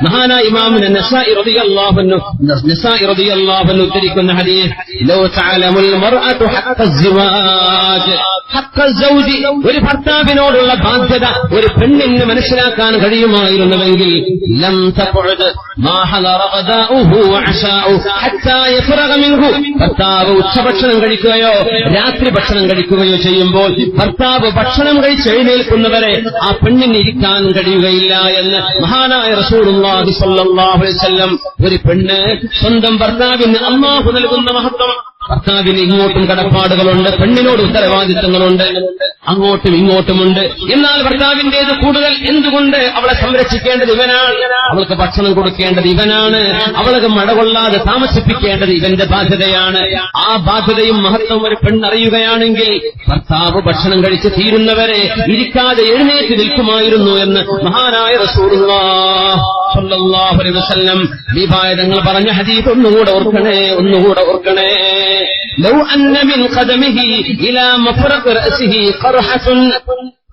മഹാനായ ഇമാം നസാഇ റളിയല്ലാഹു അൻഹു ഉദ്ധരിക്കുന്ന ഹദീസ്, ലൗ തഅലമുൽ മർഅതു ഹഖ്ഖ സിവാജ് ഹഖ്ഖ സൗജി, ഒരു ഭർത്താവിനോടുള്ള ബാധ്യത ഒരു പെണ്ണിന് മനസ്സിലാക്കാൻ കഴിയുമായിരുന്നുവെങ്കിൽ ലം തഖഉദ് മാ ഹദറ ഖദാഉഹു വഅശാഉ ഹത്താ യഫറഗ മിൻഹു, ഭർത്താവ് ഉച്ചഭക്ഷണം കഴിക്കുകയോ രാത്രി ഭക്ഷണം കഴിക്കുകയോ ചെയ്യുമ്പോൾ ഭർത്താവ് ഭക്ഷണം കഴിച്ച് എഴുന്നേൽക്കുന്നവരെ ആ പെണ്ണിന് ഇരിക്കാൻ കഴിയുകയില്ല എന്ന് മഹാനായ റസൂലുള്ളാഹി സ്വല്ലല്ലാഹു അലൈഹി വസല്ലം. ഒരു പെണ്ണ് സ്വന്തം ഭർത്താവിന് അല്ലാഹു നൽകുന്ന മഹത്വം. ഭർത്താവിന് ഇങ്ങോട്ടും കടപ്പാടുകളുണ്ട്, പെണ്ണിനോട് ഉത്തരവാദിത്തങ്ങളുണ്ട്, അങ്ങോട്ടും ഇങ്ങോട്ടുമുണ്ട്. എന്നാൽ ഭർത്താവിന്റേത് കൂടുതൽ. എന്തുകൊണ്ട്? അവളെ സംരക്ഷിക്കേണ്ടത് ഇവനാണ്, അവൾക്ക് ഭക്ഷണം കൊടുക്കേണ്ടത് ഇവനാണ്, അവൾക്ക് മഴ കൊള്ളാതെ താമസിപ്പിക്കേണ്ടത് ഇവന്റെ ബാധ്യതയാണ്. ആ ബാധ്യതയും മഹത്വം ഒരു പെണ്ണറിയുകയാണെങ്കിൽ ഭർത്താവ് ഭക്ഷണം കഴിച്ച് തീരുന്നവരെ ഇരിക്കാതെ എഴുന്നേറ്റ് നിൽക്കുമായിരുന്നു എന്ന് മഹാനായ റസൂലുള്ളാഹി സ്വല്ലല്ലാഹു അലൈഹി വസല്ലം വിഭാഗങ്ങൾ പറഞ്ഞ ഹദീസ് ഒന്നുകൂടെ ഓർക്കണേ. ലൗ അന്ന മിൻ ഖദമിഹി ഇലാ മഫറഖ് റഅസിഹി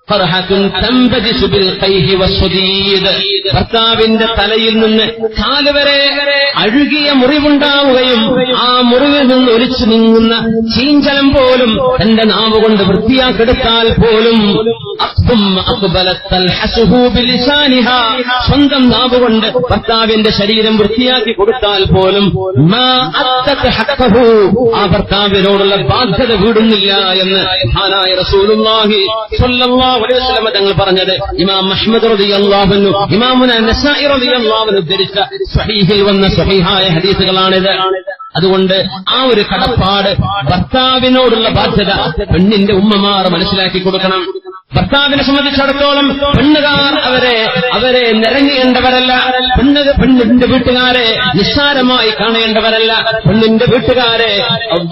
ഖർഹത്തുൻ തംബജിസു ബിൽ ഖൈഹി വസ്സദീദ്, ഭർത്താവിന്റെ തലയിൽ നിന്ന് കാല് വരെ അഴുകിയ മുറിവുണ്ടാവുകയും ആ മുറിവിൽ നിന്ന് ഒലിച്ചു നീങ്ങുന്ന ചീഞ്ചലം പോലും തന്റെ നാവ് കൊണ്ട് വൃത്തിയാക്കെടുത്താൽ പോലും സ്വന്തം നാവ് കൊണ്ട് ഭർത്താവിന്റെ ശരീരം വൃത്തിയാക്കി കൊടുത്താൽ പോലും ആ ഭർത്താവിനോടുള്ള ബാധ്യത വീടുന്നില്ല എന്ന് മഹാനായ റസൂലുള്ളാഹി സ്വല്ലല്ലാഹു അലൈഹി വസല്ലം തങ്ങൾ പറഞ്ഞത് ഇമാം അഹ്മദ് റളിയല്ലാഹു അൻഹു, ഇമാമുന നസാഇ റളിയല്ലാഹു അൻഹു ഉദ്ധരിച്ച സ്വഹീഹിൽ വന്ന സ്വഹീഹായ ഹദീസുകളാണിത്. അതുകൊണ്ട് ആ ഒരു കടപ്പാട്, ഭർത്താവിനോടുള്ള ബാധ്യത പെണ്ണിന്റെ ഉമ്മമാർ മനസ്സിലാക്കി കൊടുക്കണം. ഭർത്താവിനെ സംബന്ധിച്ചിടത്തോളം പെണ്ണുകാർ അവരെ നിരങ്ങേണ്ടവരല്ല, പെണ്ണിന്റെ വീട്ടുകാരെ നിസ്സാരമായി കാണേണ്ടവരല്ല, പെണ്ണിന്റെ വീട്ടുകാരെ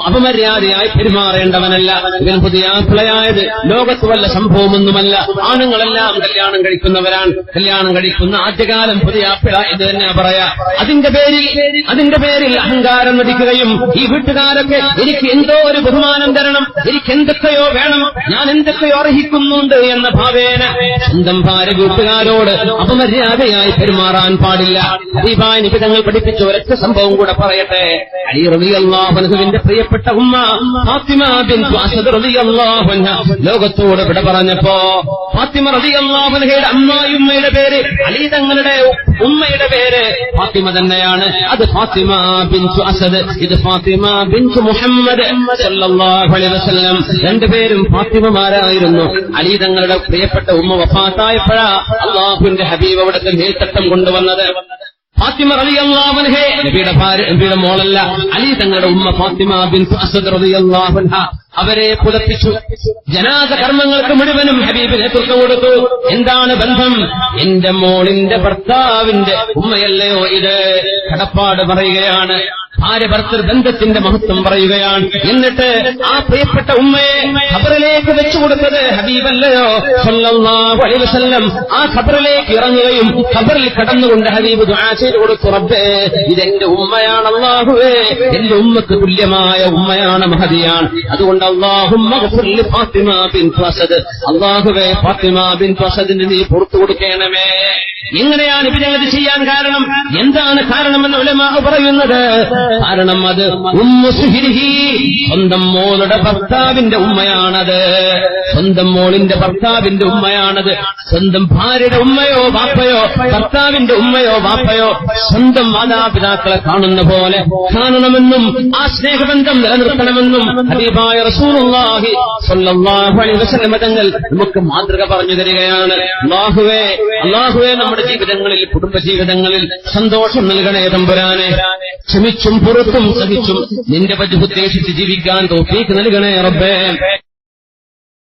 അപമര്യാദയായി പെരുമാറേണ്ടവനല്ല. ഇവൻ പുതിയ ആപ്പിളയായത് ലോകത്ത് വല്ല സംഭവമൊന്നുമല്ല. ആണുങ്ങളെല്ലാം കല്യാണം കഴിക്കുന്നവരാണ്. കല്യാണം കഴിക്കുന്ന ആദ്യകാലം പുതിയ ആപ്പിള എന്ന് തന്നെ പറയാ. അതിന്റെ പേരിൽ അഹങ്കാരം നടിക്കുകയും ഈ വീട്ടുകാരൊക്കെ എനിക്ക് എന്തോ ഒരു ബഹുമാനം തരണം, എനിക്ക് എന്തൊക്കെയോ വേണം, ഞാൻ എന്തൊക്കെയോ അർഹിക്കുന്നുണ്ട് എന്ന ഭാവേന സ്വന്തം ഭാര്യ വീട്ടുകാരോട് അപമര്യാദയായി പെരുമാറാൻ പാടില്ല. ഹബീബായ നബി തങ്ങൾ പഠിപ്പിച്ച ഒരൊറ്റ സംഭവം കൂടെ പറയട്ടെ. അലി റളിയല്ലാഹു അൻഹുവിന്റെ പ്രിയപ്പെട്ട ഉമ്മ ഫാത്തിമ ബിൻത് അസദ് റളിയല്ലാഹു അൻഹ ലോകത്തോട് വിട പറഞ്ഞപ്പോ ഫാത്തിമ റളിയല്ലാഹു അൻഹയുടെ അമ്മായിയുമ്മയുടെ പേര്, അലി തങ്ങളുടെ ഉമ്മയുടെ പേര് ഫാത്തിമ തന്നെയാണ്. അത് ഫാത്തിമ ബിൻത് അസദ്, ഇത് ഫാത്തിമ ബിൻത് മുഹമ്മദ് സല്ലല്ലാഹു അലൈഹി വസല്ലം. രണ്ടുപേരും ഫാത്തിമമാരായിരുന്നു. അലി തങ്ങളുടെ പ്രിയപ്പെട്ട ഉമ്മ വഫാത്തായപ്പോഴാ അല്ലാഹുവിന്റെ ഹബീബ് അവിടുത്തെ മേൽത്തട്ടം കൊണ്ടുവന്നത്. ഫാത്തിമ റളിയല്ലാഹു അൻഹ നബിയുടെ മോളല്ല, അലി തങ്ങളുടെ ഉമ്മ ഫാത്തിമ ബിൻത് അസദ് റളിയല്ലാഹു അൻഹ അവരെ പുതപ്പിച്ചു. ജനാസ കർമ്മങ്ങൾക്ക് മുഴുവനും ഹബീബ് നേതൃത്വം കൊടുത്തു. എന്താണ് ബന്ധം? എന്റെ മോളിന്റെ ഭർത്താവിന്റെ ഉമ്മയല്ലയോ ഇത്? കടപ്പാട് പറയുകയാണ്, ഭാര്യ ഭർത്തൃ ബന്ധത്തിന്റെ മഹത്വം പറയുകയാണ്. എന്നിട്ട് ആ പ്രിയപ്പെട്ട ഉമ്മയെ ഖബറിലേക്ക് വെച്ചുകൊടുത്തത് ഹബീബല്ലയോ സല്ലല്ലാഹു അലൈഹി വസല്ലം. ആ ഖബറിലേക്ക് ഇറങ്ങുകയും ഖബറിൽ കടന്നുകൊണ്ട് ഹബീബ് ദുആ ചെയ്തു കൊടുത്തു, റബ്ബേ ഇതെന്റെ ഉമ്മയാണ്, അല്ലാഹുവേ എന്റെ ഉമ്മക്ക് തുല്യമായ ഉമ്മയാണ്, മഹദിയാണ്. അതുകൊണ്ട് അല്ലാഹുമ്മ ഗ്ഫിർ ലി ഫാത്തിമ ബിൻത് അസദ്, അല്ലാഹുവേ ഫാത്തിമ ബിൻത് അസദിന് നീ പുറത്തു കൊടുക്കണമേ. എങ്ങനെയാണ് ഇവരത് ചെയ്യാൻ കാരണം? എന്താണ് കാരണമെന്ന് ഉലമാ പറയുന്നത്? കാരണം അത് ഉമ്മു സുഹ്രിഹി, സ്വന്തം മോളുടെ ഭർത്താവിന്റെ ഉമ്മയാണത്. സ്വന്തം മോളിന്റെ ഭർത്താവിന്റെ ഉമ്മയാണത്. സ്വന്തം ഭാര്യയുടെ ഉമ്മയോ ബാപ്പയോ, ഭർത്താവിന്റെ ഉമ്മയോ ബാപ്പയോ സ്വന്തം മാതാപിതാക്കളെ കാണുന്ന പോലെ കാണണമെന്നും ആ സ്നേഹബന്ധം നിലനിർത്തണമെന്നും ഹബീബായ റസൂലുള്ളാഹി സ്വല്ലല്ലാഹു അലൈഹി വസല്ലം തങ്ങൾ നമുക്ക് മാതൃക പറഞ്ഞു തരികയാണ്. അല്ലാഹുവേ നമ്മുടെ ജീവിതങ്ങളിൽ, കുടുംബജീവിതങ്ങളിൽ സന്തോഷം നൽകണേ തമ്പുരാനെ. ക്ഷമിച്ചും പുറത്തും സഹിച്ചും നിന്റെ വജ്ഹ് ഉദ്ദേശിച്ച് ജീവിക്കാൻ തൗഫീഖ് നൽകണേ റബ്ബേ.